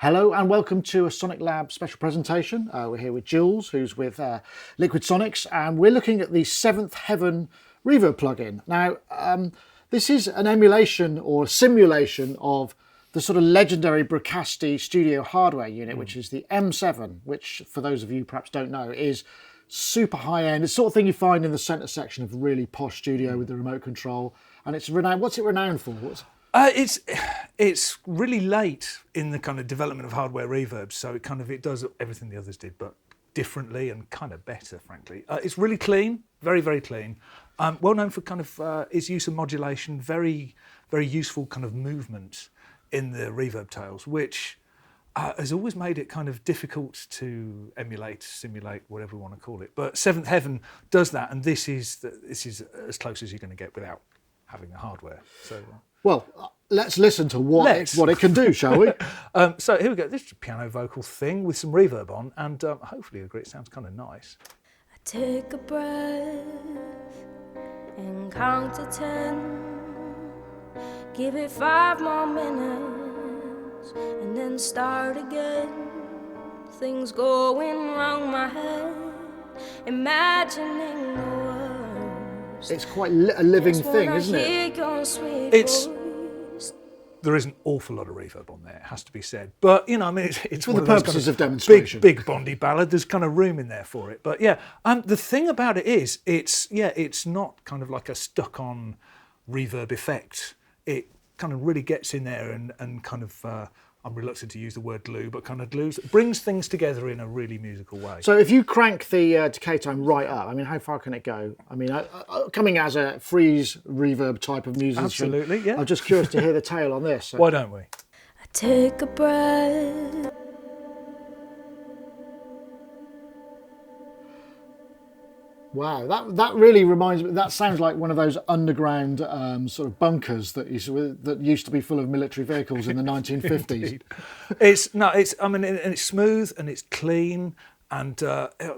Hello and welcome to a Sonic Lab special presentation. We're here with Jules, who's with Liquid Sonics, and we're looking at the Seventh Heaven reverb plugin. Now, this is an emulation or simulation of the sort of legendary Bricasti studio hardware unit, which is the M7, which, for those of you perhaps don't know, is super high-end. It's the sort of thing you find in the centre section of a really posh studio with the remote control. And it's renowned. What's it renowned for? It's really late in the kind of development of hardware reverbs, so it does everything the others did, but differently and kind of better, frankly. It's really clean, very, very clean. Well known for its use of modulation, very, very useful kind of movement in the reverb tails, which has always made it kind of difficult to emulate, simulate, whatever we want to call it. But Seventh Heaven does that, and this is as close as you're going to get without having the hardware. So. Well, let's listen to what it can do, shall we? So here we go. This is a piano vocal thing with some reverb on, and hopefully you agree it sounds kind of nice. I take a breath and count to 10. Give it 5 more minutes and then start again. Things going round my head, imagining the worst. It's quite a living thing, isn't it? There is an awful lot of reverb on there, it has to be said. But, it's for the purposes of demonstration. Big Bondy ballad, there's kind of room in there for it. But yeah, the thing about it is, it's not kind of like a stuck-on reverb effect. It kind of really gets in there and kind of, I'm reluctant to use the word glue, but kind of brings things together in a really musical way. So if you crank the decay time right up, I mean, how far can it go? I mean, coming as a freeze reverb type of musician, absolutely, yeah. I'm just curious to hear the tail on this. Why don't we? I take a breath. Wow, that really reminds me. That sounds like one of those underground sort of bunkers that used to be full of military vehicles in the 1950s. It's smooth and it's clean, and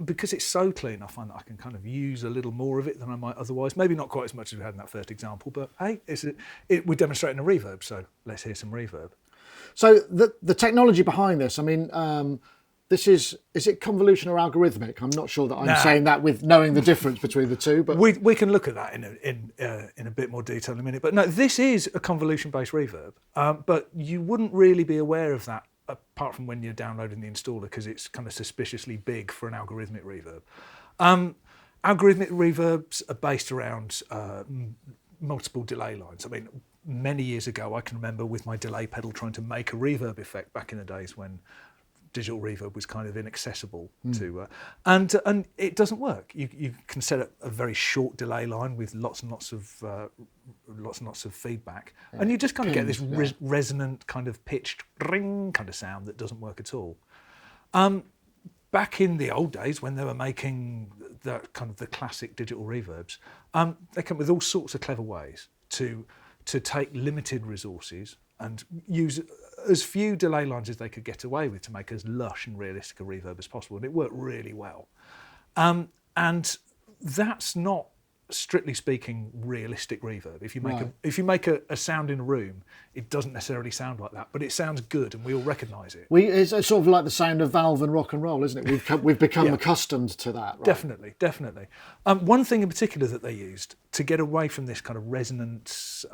because it's so clean, I find that I can kind of use a little more of it than I might otherwise. Maybe not quite as much as we had in that first example, but hey, we're demonstrating a reverb, so let's hear some reverb. So the technology behind this, I mean. This is it convolution or algorithmic? I'm not sure that I'm saying that with knowing the difference between the two. But we can look at that in a bit more detail in a minute. But no, this is a convolution-based reverb. But you wouldn't really be aware of that apart from when you're downloading the installer, because it's kind of suspiciously big for an algorithmic reverb. Algorithmic reverbs are based around multiple delay lines. I mean, many years ago, I can remember with my delay pedal trying to make a reverb effect back in the days when digital reverb was kind of inaccessible to, and it doesn't work. You can set up a very short delay line with lots and lots of feedback, and you just kind of get this resonant kind of pitched ring kind of sound that doesn't work at all. Back in the old days when they were making the classic digital reverbs, they come with all sorts of clever ways to take limited resources and use as few delay lines as they could get away with to make as lush and realistic a reverb as possible, and it worked really well. And that's not, strictly speaking, realistic reverb. If you make a sound in a room, it doesn't necessarily sound like that, but it sounds good, and we all recognise it. It's sort of like the sound of valve and rock and roll, isn't it? We've become accustomed to that. Right? Definitely. One thing in particular that they used to get away from this kind of resonance,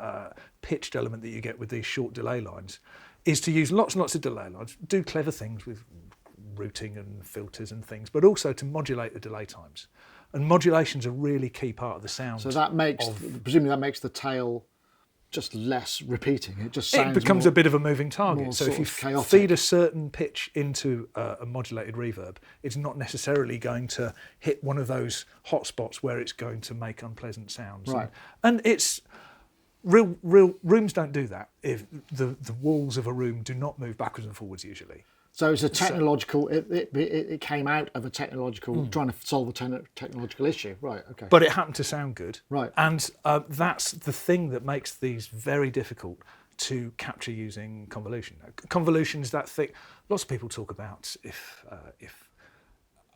pitched element that you get with these short delay lines is to use lots and lots of delay lines, do clever things with routing and filters and things, but also to modulate the delay times. And modulation's a really key part of the sound. So that presumably that makes the tail just less repeating. It just sounds becomes a bit of a moving target. So if you chaotic. feed a certain pitch into a modulated reverb, it's not necessarily going to hit one of those hot spots where it's going to make unpleasant sounds. Right. And it's real rooms don't do that. If the walls of a room do not move backwards and forwards usually. So it's a technological. It came out of a technological trying to solve a technological issue, right? Okay. But it happened to sound good, right? And that's the thing that makes these very difficult to capture using convolution. Convolution is that thing. Lots of people talk about if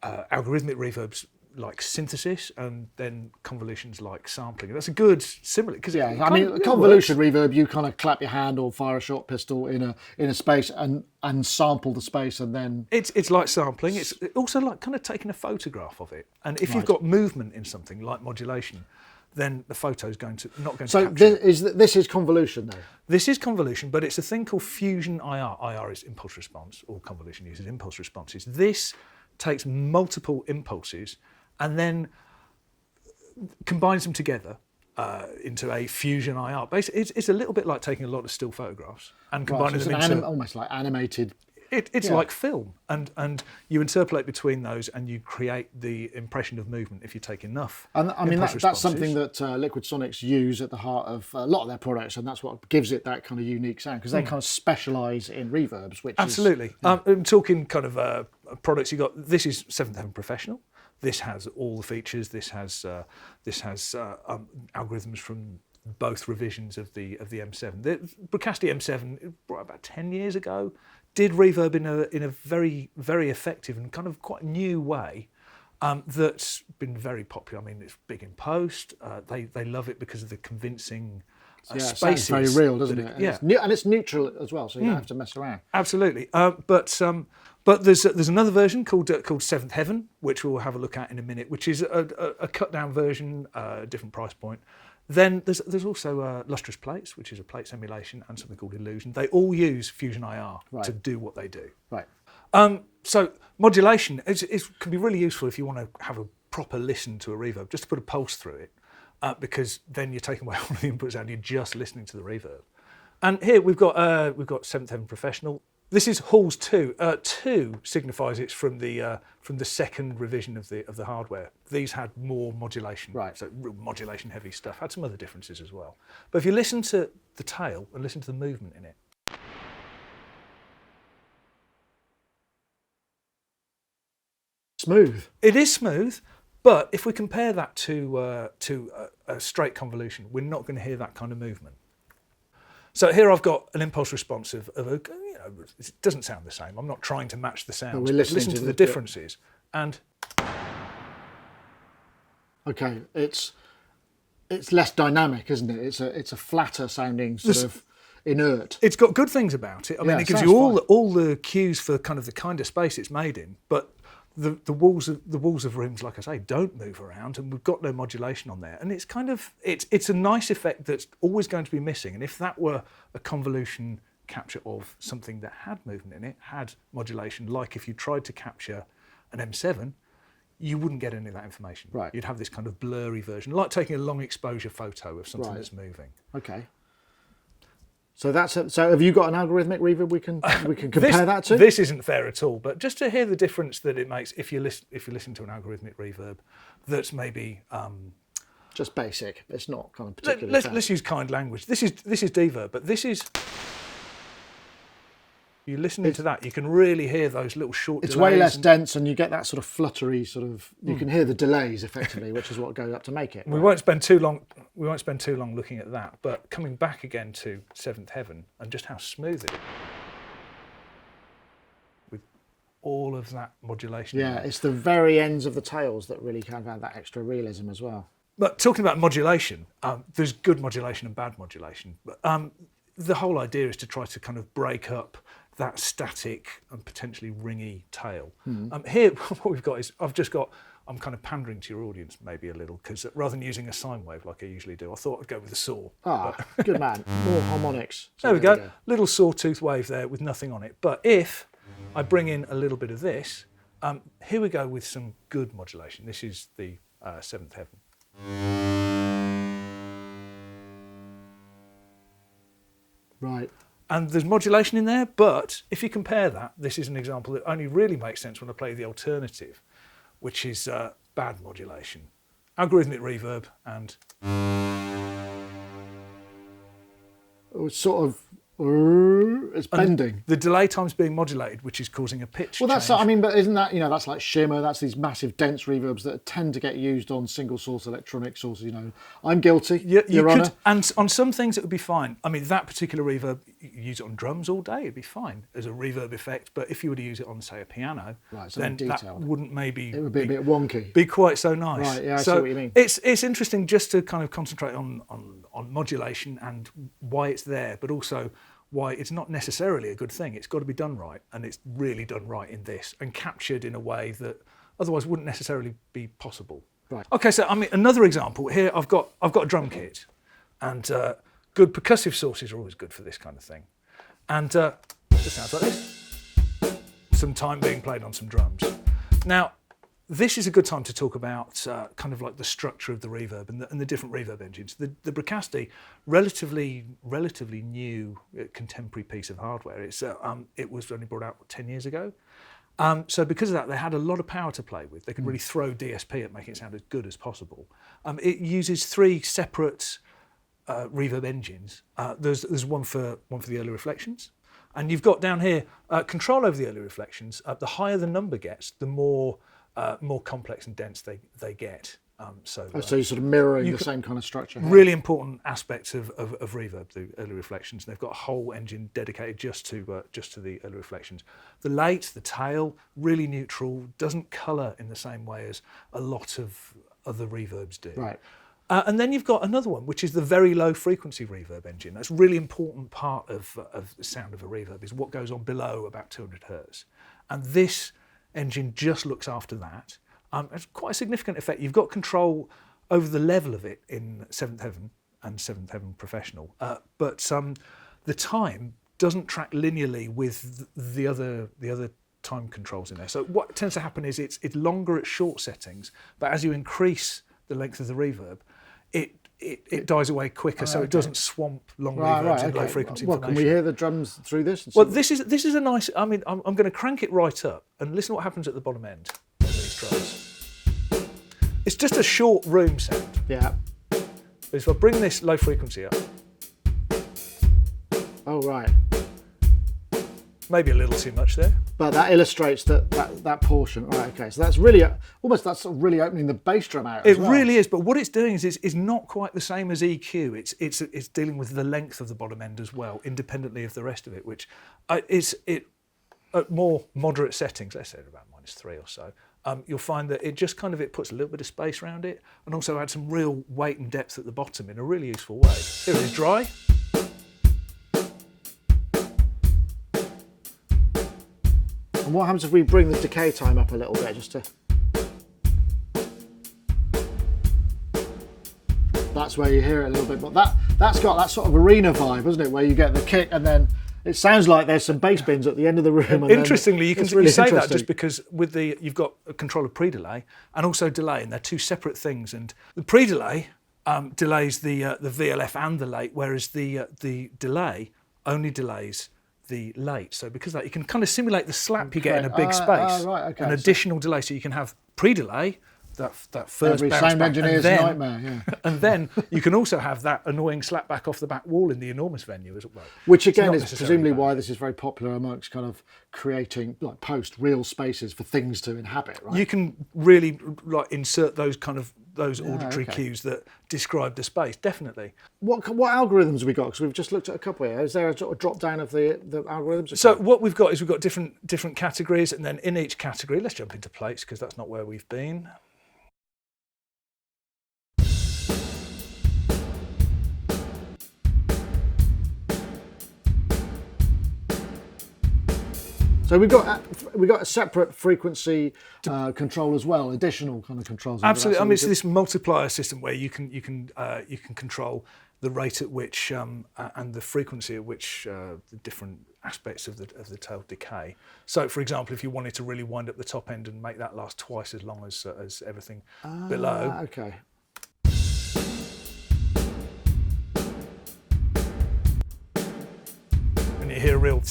algorithmic reverbs like synthesis, and then convolutions like sampling. That's a good simile because Yeah, I mean, convolution reverb, you kind of clap your hand or fire a shot pistol in a space and sample the space, and then It's like sampling. It's also like kind of taking a photograph of it. And if you've got movement in something like modulation, then the photo is not going to so capture it. this is convolution though. This is convolution, but it's a thing called fusion IR. IR is impulse response, or convolution uses impulse responses. This takes multiple impulses and then combines them together into a fusion IR. Basically, it's a little bit like taking a lot of still photographs and combining them into almost like animated. It's like film, and you interpolate between those, and you create the impression of movement if you take enough. And I mean impulse that's responses. something that Liquid Sonics use at the heart of a lot of their products, and that's what gives it that kind of unique sound, because they kind of specialise in reverbs, which Absolutely. I'm talking kind of products. You got this is Seventh Heaven Professional. This has all the features. This has algorithms from both revisions of the M7. The Bricasti M7, about 10 years ago, did reverb in a very, very effective and kind of quite new way. That's been very popular. I mean, it's big in post. They love it because of the convincing it spaces. sounds very real, doesn't it? And Yeah. it's neutral as well, so you don't have to mess around. Absolutely. But there's another version called Seventh Heaven, which we'll have a look at in a minute, which is a cut down version, different price point. Then there's also Lustrous Plates, which is a plates emulation, and something called Illusion. They all use Fusion IR to do what they do. Right. So modulation can be really useful if you want to have a proper listen to a reverb, just to put a pulse through it, because then you're taking away all of the input sound, you're just listening to the reverb. And here we've got Seventh Heaven Professional. This is Halls 2. 2 signifies it's from the second revision of the hardware. These had more modulation, so real modulation heavy stuff. Had some other differences as well. But if you listen to the tail and listen to the movement in it, Smooth. it is smooth. But if we compare that to a straight convolution, we're not going to hear that kind of movement. So here I've got an impulse response of it doesn't sound the same. I'm not trying to match the sounds. we're listening Listen to to the the differences. And Okay, it's less dynamic, isn't it? It's a flatter sounding sort of inert. it's got good things about it. I mean, Yeah, it gives sounds you fine. all the cues for kind of the kind of space it's made in. But the walls of rooms, like I say, don't move around, and we've got no modulation on there. And it's kind of it's a nice effect that's always going to be missing. And if that were a convolution capture of something that had movement in it, had modulation, like if you tried to capture an M7, you wouldn't get any of that information. Right. You'd have this kind of blurry version, like taking a long exposure photo of something Right. that's moving. Okay. So so have you got an algorithmic reverb we can compare that to? This isn't fair at all, but just to hear the difference that it makes if you listen to an algorithmic reverb that's maybe Just basic. It's not kind of particularly fast. let's use kind language. This is deverb, but this is you listening to that, you can really hear those little short It's delays way less and- dense, and you get that sort of fluttery sort of. You can hear the delays effectively, which is what goes up to make it. We won't spend too long looking at that, but coming back again to Seventh Heaven and just how smooth it is with all of that modulation. in Yeah, there. it's the very ends of the tails that really kind of add that extra realism as well. But talking about modulation, there's good modulation and bad modulation. But the whole idea is to try to kind of break up that static and potentially ringy tail. Here, what we've got is I'm kind of pandering to your audience maybe a little, because rather than using a sine wave like I usually do, I thought I'd go with a saw. Good man. More harmonics. So There we go. Little sawtooth wave there with nothing on it. But if I bring in a little bit of this, here we go with some good modulation. This is the Seventh Heaven. Right. And there's modulation in there, but if you compare that, this is an example that only really makes sense when I play the alternative, which is bad modulation. Algorithmic reverb and It was sort of It's bending. The delay time's being modulated, which is causing a pitch Well, that's, change. I mean, but isn't that, that's like shimmer, that's these massive dense reverbs that tend to get used on single source electronic sources, I'm guilty, Your Honour. And on some things it would be fine. I mean, that particular reverb, you use it on drums all day, it'd be fine as a reverb effect. But if you were to use it on, say, a piano, then that wouldn't maybe... It would be a bit wonky. Be quite so nice. Right, yeah, I see what you mean. It's interesting just to kind of concentrate on modulation and why it's there, but also why it's not necessarily a good thing. It's got to be done right, and it's really done right in this and captured in a way that otherwise wouldn't necessarily be possible. Right. Okay, so I mean another example here. I've got a drum kit, and good percussive sources are always good for this kind of thing. And it sounds like this. Some time being played on some drums. Now, this is a good time to talk about kind of like the structure of the reverb and the different reverb engines. The Bricasti, relatively new contemporary piece of hardware. It was only brought out 10 years ago. So because of that, they had a lot of power to play with. They could really throw DSP at making it sound as good as possible. It uses 3 separate reverb engines. There's one for the early reflections. And you've got down here control over the early reflections. The higher the number gets, the more complex and dense they get. So you're sort of mirroring the same kind of structure. Really important aspects of reverb, the early reflections. And they've got a whole engine dedicated just to the early reflections. The late, the tail, really neutral, doesn't colour in the same way as a lot of other reverbs do. Right. And then you've got another one, which is the very low frequency reverb engine. That's a really important part of the sound of a reverb, is what goes on below about 200 hertz. And this engine just looks after that. It's quite a significant effect. You've got control over the level of it in Seventh Heaven and Seventh Heaven Professional, but the time doesn't track linearly with the other time controls in there. So what tends to happen is it's longer at short settings, but as you increase the length of the reverb, it dies away quicker, so it doesn't swamp long reverbs and low frequency information. Can we hear the drums through this? Well, this is a nice. I mean, I'm going to crank it right up and listen to what happens at the bottom end of these drums. It's just a short room sound. Yeah. But if I bring this low frequency up, oh right. Maybe a little too much there. But that illustrates that portion. Right, okay. So that's really that's really opening the bass drum out. It really is. But what it's doing is not quite the same as EQ. It's dealing with the length of the bottom end as well, independently of the rest of it, which is at more moderate settings. Let's say about -3 or so. You'll find that it just it puts a little bit of space around it, and also adds some real weight and depth at the bottom in a really useful way. Here it is, dry. And what happens if we bring the decay time up a little bit, just to... That's where you hear it a little bit, but that's got that sort of arena vibe, doesn't it? Where you get the kick and then it sounds like there's some bass bins at the end of the room. And interestingly, you say that just because you've got a control of pre-delay and also delay, and they're 2 separate things. And the pre-delay delays the VLF and the late, whereas the delay only delays the late. So because of that, you can kind of simulate the slap you get in a big space. Right, okay. An additional delay, so you can have pre-delay, that first every bounce sound back, engineer's nightmare, yeah. And then you can also have that annoying slap back off the back wall in the enormous venue as well. Which again is presumably why this is very popular amongst kind of creating real spaces for things to inhabit, right? You can really insert those auditory cues that describe the space, definitely. What algorithms have we got? Because we've just looked at a couple here. Is there a sort of drop down of the algorithms? So what we've got different categories, and then in each category, let's jump into plates because that's not where we've been. So we've got a separate frequency control as well, additional kind of controls. Absolutely. I mean, it's this multiplier system where you can control the rate at which and the frequency at which the different aspects of the tail decay. So, for example, if you wanted to really wind up the top end and make that last twice as long as everything below. Okay. And you hear a real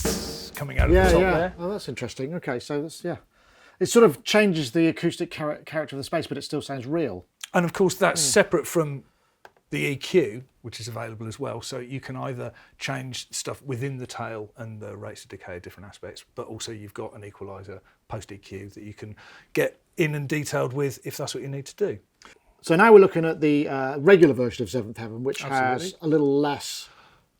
coming out of the top there. Oh, that's interesting. Okay, so that's it sort of changes the acoustic character of the space, but it still sounds real. And of course, that's separate from the EQ, which is available as well. So you can either change stuff within the tail and the rates of decay of different aspects, but also you've got an equaliser post EQ that you can get in and detailed with if that's what you need to do. So now we're looking at the regular version of Seventh Heaven, which Absolutely. has a little less.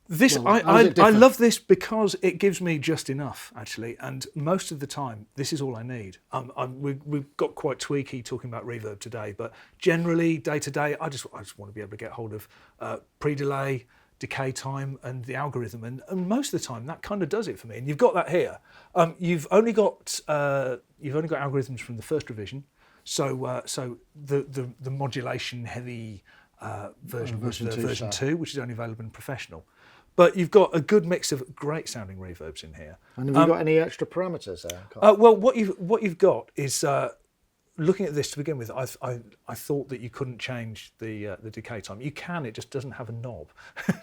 This Well, how is I it different? love this because it gives me just enough, actually, and most of the time this is all I need. We've got quite tweaky talking about reverb today, but generally day to day I just want to be able to get hold of pre-delay, decay time, and the algorithm, and most of the time that kind of does it for me. And you've got that here. You've only got algorithms from the first revision, so the modulation heavy version was the version 2, which is only available in Professional. But you've got a good mix of great sounding reverbs in here. And have you got any extra parameters there? Well, what you've got is looking at this to begin with. I thought that you couldn't change the decay time. You can. It just doesn't have a knob.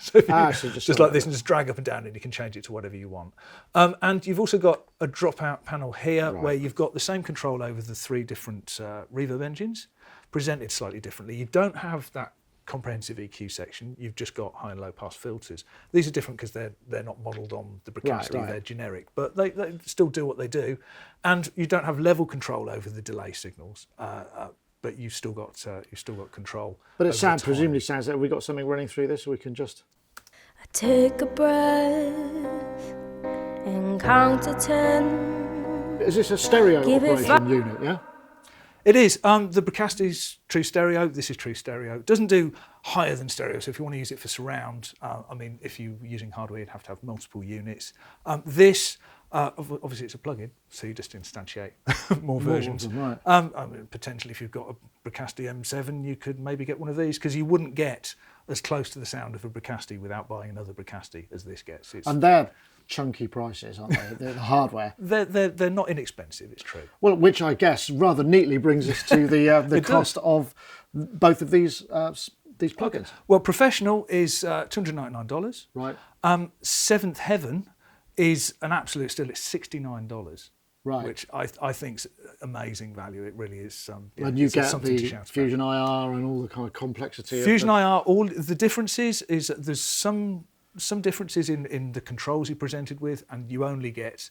So if you just like this and just drag up and down, and you can change it to whatever you want. And you've also got a dropout panel here where you've got the same control over the 3 different reverb engines, presented slightly differently. You don't have that comprehensive EQ section. You've just got high and low pass filters. These are different because they're not modelled on the Bricasti, they're generic, but they still do what they do. And you don't have level control over the delay signals, but you've still got control. But it presumably sounds like we've got something running through this, so we can just. I take a breath and count to 10. Is this a stereo Give it operation unit? Yeah. It is. The Bricasti's true stereo. This is true stereo. It doesn't do higher than stereo, so if you want to use it for surround, if you're using hardware, you'd have to have multiple units. This, obviously it's a plug-in, so you just instantiate more versions. Right. Potentially if you've got a Bricasti M7, you could maybe get one of these, because you wouldn't get as close to the sound of a Bricasti without buying another Bricasti as this gets. And they're chunky prices, aren't they? They're the hardware. They're not inexpensive, it's true. Well, which I guess rather neatly brings us to the cost of both of these plugins. Well, Professional is $299. Right. Seventh Heaven is an absolute steal. It's $69. Right. Which I think's amazing value. It really is. And you get something to the shout Fusion IR and all the kind of complexity. Fusion IR. All the differences is there's some differences in the controls you presented with, and you only get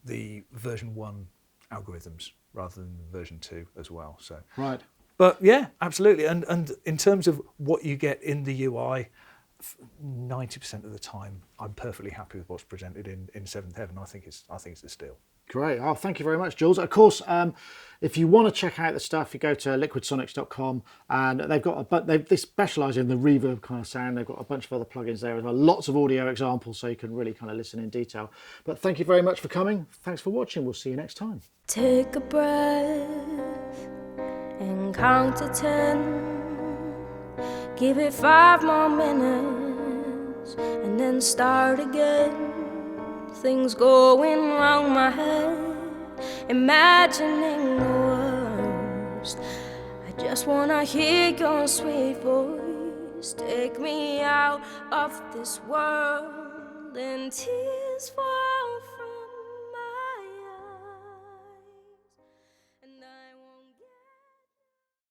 the version 1 algorithms rather than version 2 as well. So Right. But yeah, absolutely. And in terms of what you get in the UI, 90% of the time, I'm perfectly happy with what's presented in Seventh Heaven. I think it's a steal. Great. Oh, thank you very much, Jules. Of course, if you want to check out the stuff, you go to liquidsonics.com, and they've got they specialise in the reverb kind of sound. They've got a bunch of other plugins there as well. Lots of audio examples, so you can really kind of listen in detail. But thank you very much for coming. Thanks for watching. We'll see you next time. Take a breath and count to 10. Give it 5 more minutes and then start again. Things going round my head, imagining the worst. I just wanna hear your sweet voice take me out of this world, and tears fall